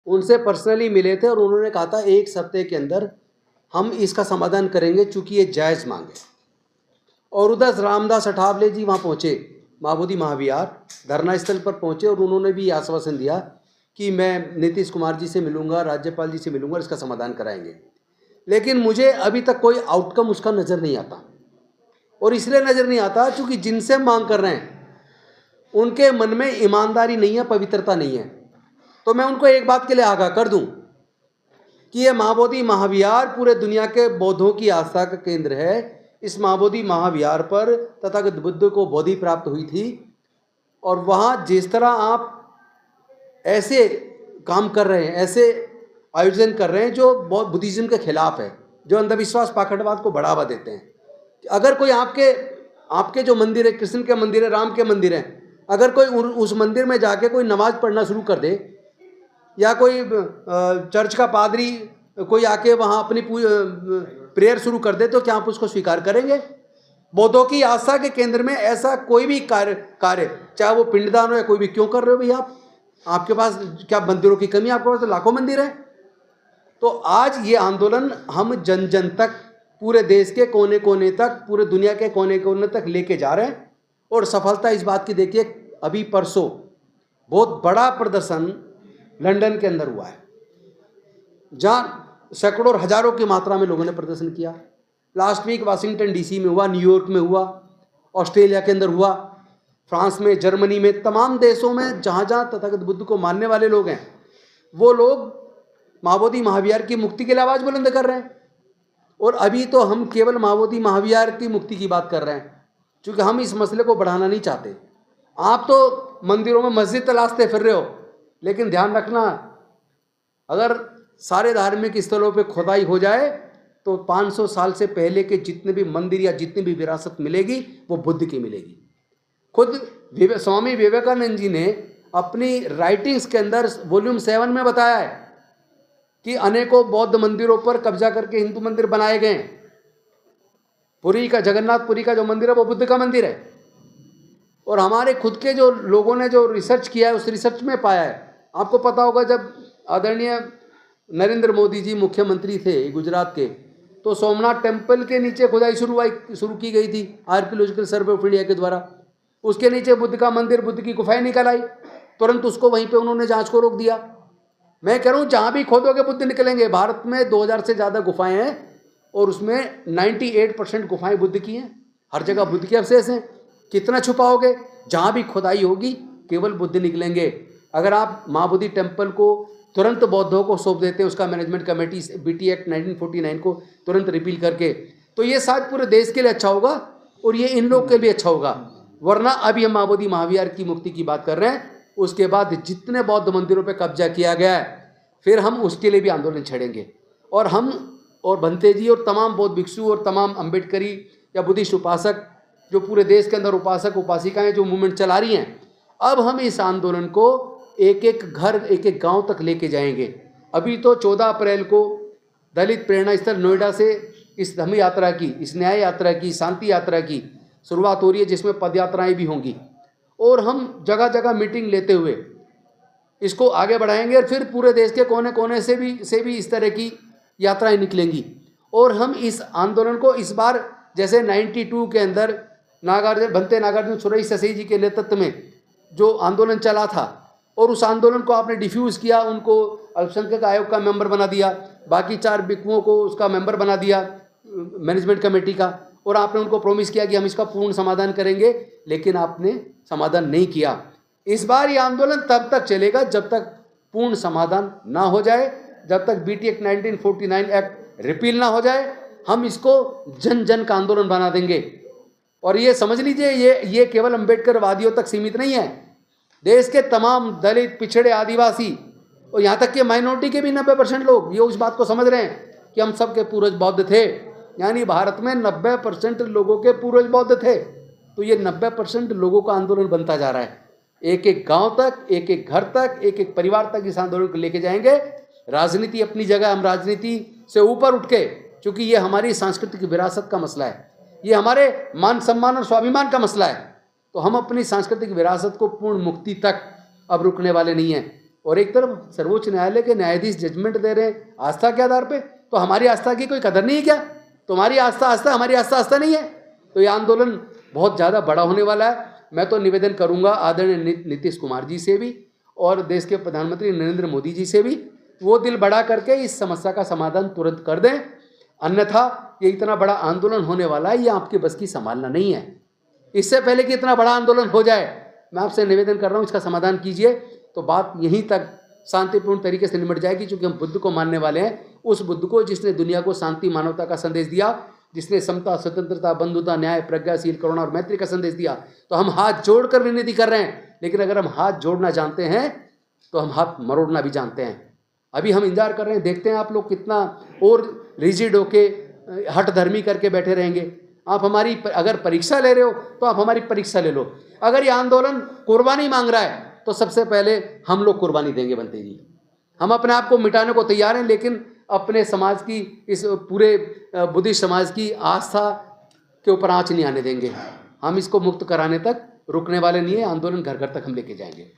उनसे पर्सनली मिले थे और उन्होंने कहा था 1 सप्ताह के अंदर हम इसका समाधान करेंगे, चूँकि ये जायज़ मांग है। और उधर रामदास अठावले जी वहाँ पहुँचे, महाबोधि महाविहार धरना स्थल पर पहुँचे और उन्होंने भी आश्वासन दिया कि मैं नीतीश कुमार जी से मिलूँगा, राज्यपाल जी से मिलूँगा, इसका समाधान कराएंगे। लेकिन मुझे अभी तक कोई आउटकम उसका नज़र नहीं आता, और इसलिए नज़र नहीं आता क्योंकि जिनसे मांग कर रहे हैं उनके मन में ईमानदारी नहीं है, पवित्रता नहीं है। तो मैं उनको एक बात के लिए आगाह कर दूं कि ये महाबोधि महाविहार पूरे दुनिया के बौद्धों की आस्था का केंद्र है। इस महाबोधि महाविहार पर तथागत बुद्ध को बोधि प्राप्त हुई थी, और वहाँ जिस तरह आप ऐसे काम कर रहे हैं, ऐसे आयोजन कर रहे हैं जो बुद्धिज्म के खिलाफ है, जो अंधविश्वास पाखंडवाद को बढ़ावा देते हैं। अगर कोई आपके जो मंदिर है, कृष्ण के मंदिर है, राम के मंदिर है, अगर कोई उस मंदिर में जाके कोई नमाज पढ़ना शुरू कर दे, या कोई चर्च का पादरी कोई आके वहाँ अपनी प्रेयर शुरू कर दे, तो क्या आप उसको स्वीकार करेंगे? बौद्धों की आस्था के केंद्र में ऐसा कोई भी कार्य चाहे वो पिंडदान हो या कोई भी, क्यों कर रहे हो भैया? आपके पास क्या मंदिरों की कमी? आपके पास तो लाखों मंदिर है। तो आज ये आंदोलन हम जन जन तक, पूरे देश के कोने कोने तक, पूरे दुनिया के कोने कोने तक लेके जा रहे हैं। और सफलता इस बात की देखिए, अभी परसों बहुत बड़ा प्रदर्शन लंदन के अंदर हुआ है, जहाँ सैकड़ों और हजारों की मात्रा में लोगों ने प्रदर्शन किया। लास्ट वीक वाशिंगटन डीसी में हुआ, न्यूयॉर्क में हुआ, ऑस्ट्रेलिया के अंदर हुआ, फ्रांस में, जर्मनी में, तमाम देशों में जहाँ जहाँ तथागत बुद्ध को मानने वाले लोग हैं, वो लोग महाबोधि महाविहार की मुक्ति के लिए आवाज़ बुलंद कर रहे हैं। और अभी तो हम केवल महाबोधि महाविहार की मुक्ति की बात कर रहे हैं, क्योंकि हम इस मसले को बढ़ाना नहीं चाहते। आप तो मंदिरों में मस्जिद तलाशते फिर रहे हो, लेकिन ध्यान रखना, अगर सारे धार्मिक स्थलों पे खुदाई हो जाए तो 500 साल से पहले के जितने भी मंदिर या जितनी भी विरासत मिलेगी वो बुद्ध की मिलेगी। खुद स्वामी विवेकानंद जी ने अपनी राइटिंग्स के अंदर वॉल्यूम 7 में बताया है कि अनेकों बौद्ध मंदिरों पर कब्जा करके हिंदू मंदिर बनाए गए। पुरी का जगन्नाथपुरी का जो मंदिर है वो बुद्ध का मंदिर है। और हमारे खुद के जो लोगों ने जो रिसर्च किया है, उस रिसर्च में पाया है। आपको पता होगा, जब आदरणीय नरेंद्र मोदी जी मुख्यमंत्री थे गुजरात के, तो सोमनाथ टेम्पल के नीचे खुदाई शुरू की गई थी आर्कियोलॉजिकल सर्वे ऑफ इंडिया के द्वारा। उसके नीचे बुद्ध का मंदिर, बुद्ध की गुफाएं निकल आई, तुरंत उसको वहीं पे उन्होंने जांच को रोक दिया। मैं कह रहा हूँ, जहाँ भी खोदोगे बुद्ध निकलेंगे। भारत में 2000 से ज़्यादा गुफाएं हैं और उसमें 98% गुफाएं बुद्ध की हैं। हर जगह बुद्ध के अवशेष हैं। कितना छुपाओगे? जहाँ भी खुदाई होगी केवल बुद्ध निकलेंगे। अगर आप महाबोधि टेम्पल को तुरंत बौद्धों को सौंप देते हैं, उसका मैनेजमेंट कमेटी बीटी एक्ट 1949 को तुरंत रिपील करके, तो ये शायद पूरे देश के लिए अच्छा होगा और ये इन लोग के लिए अच्छा होगा। वरना अभी हम महाबोधि महाविहार की मुक्ति की बात कर रहे हैं, उसके बाद जितने बौद्ध मंदिरों पर कब्जा किया गया है, फिर हम उसके लिए भी आंदोलन छेड़ेंगे। और हम और भंते जी और तमाम बौद्ध भिक्षु और तमाम अम्बेडकरी या बुद्धिस्ट उपासक, जो पूरे देश के अंदर उपासक उपासिकाएं जो मूवमेंट चला रही हैं, अब हम इस आंदोलन को एक एक घर, एक एक गांव तक लेके जाएंगे। अभी तो 14 अप्रैल को दलित प्रेरणा स्थल नोएडा से इस धम्म यात्रा की, इस न्याय यात्रा की, शांति यात्रा की शुरुआत हो रही है, जिसमें पद यात्राएँ भी होंगी। और हम जगह जगह मीटिंग लेते हुए इसको आगे बढ़ाएंगे। और फिर पूरे देश के कोने कोने से भी इस तरह की यात्राएं निकलेंगी। और हम इस आंदोलन को इस बार, जैसे 92 के अंदर भंते नागार्जुन सुरेश ससई जी के नेतृत्व में जो आंदोलन चला था, और उस आंदोलन को आपने डिफ्यूज़ किया, उनको अल्पसंख्यक आयोग का मेंबर बना दिया, बाकी 4 भिक्षुओं को उसका मेंबर बना दिया मैनेजमेंट कमेटी का, और आपने उनको प्रॉमिस किया कि हम इसका पूर्ण समाधान करेंगे, लेकिन आपने समाधान नहीं किया। इस बार ये आंदोलन तब तक चलेगा जब तक पूर्ण समाधान ना हो जाए, जब तक बीटी एक्ट 1949 एक्ट रिपील ना हो जाए। हम इसको जन जन का आंदोलन बना देंगे। और ये समझ लीजिए, ये केवल अम्बेडकरवादियों तक सीमित नहीं है। देश के तमाम दलित, पिछड़े, आदिवासी और यहाँ तक कि माइनॉरिटी के भी 90% लोग ये उस बात को समझ रहे हैं कि हम सब के पूर्वज बौद्ध थे। यानी भारत में 90% लोगों के पूर्वज बौद्ध थे। तो ये 90% लोगों का आंदोलन बनता जा रहा है। एक एक गांव तक, एक एक घर तक, एक एक परिवार तक इस आंदोलन को लेके जाएंगे। राजनीति अपनी जगह, हम राजनीति से ऊपर उठ के, क्योंकि ये हमारी सांस्कृतिक विरासत का मसला है, ये हमारे मान सम्मान और स्वाभिमान का मसला है, तो हम अपनी सांस्कृतिक विरासत को पूर्ण मुक्ति तक अब रुकने वाले नहीं हैं। और एक तरफ सर्वोच्च न्यायालय के न्यायाधीश जजमेंट दे रहे हैं आस्था के आधार पे, तो हमारी आस्था की कोई कदर नहीं है क्या? तुम्हारी आस्था आस्था, हमारी आस्था आस्था नहीं है। तो ये आंदोलन बहुत ज़्यादा बड़ा होने वाला है। मैं तो निवेदन करूंगा आदरणीय नीतीश कुमार जी से भी और देश के प्रधानमंत्री नरेंद्र मोदी जी से भी, वो दिल बड़ा करके इस समस्या का समाधान तुरंत कर दें, अन्यथा ये इतना बड़ा आंदोलन होने वाला है, ये आपके बस की संभालना नहीं है। इससे पहले कि इतना बड़ा आंदोलन हो जाए, मैं आपसे निवेदन कर रहा हूँ इसका समाधान कीजिए, तो बात यहीं तक शांतिपूर्ण तरीके से निमट जाएगी। क्योंकि हम बुद्ध को मानने वाले हैं, उस बुद्ध को जिसने दुनिया को शांति मानवता का संदेश दिया, जिसने समता, स्वतंत्रता, बंधुता, न्याय, प्रज्ञाशील, करुणा और मैत्री का संदेश दिया। तो हम हाथ जोड़कर विनती कर रहे हैं, लेकिन अगर हम हाथ जोड़ना जानते हैं तो हम हाथ मरोड़ना भी जानते हैं। अभी हम इंतजार कर रहे हैं, देखते हैं आप लोग कितना और रिजिड होके हठ धर्मी करके बैठे रहेंगे। आप हमारी अगर परीक्षा ले रहे हो तो आप हमारी परीक्षा ले लो। अगर ये आंदोलन कुर्बानी मांग रहा है तो सबसे पहले हम लोग कुर्बानी देंगे बनते जी। हम अपने आप को मिटाने को तैयार हैं, लेकिन अपने समाज की, इस पूरे बुद्धिस्ट समाज की आस्था के ऊपर आँच नहीं आने देंगे। हम इसको मुक्त कराने तक रुकने वाले नहीं है। आंदोलन घर घर तक हम लेके जाएंगे।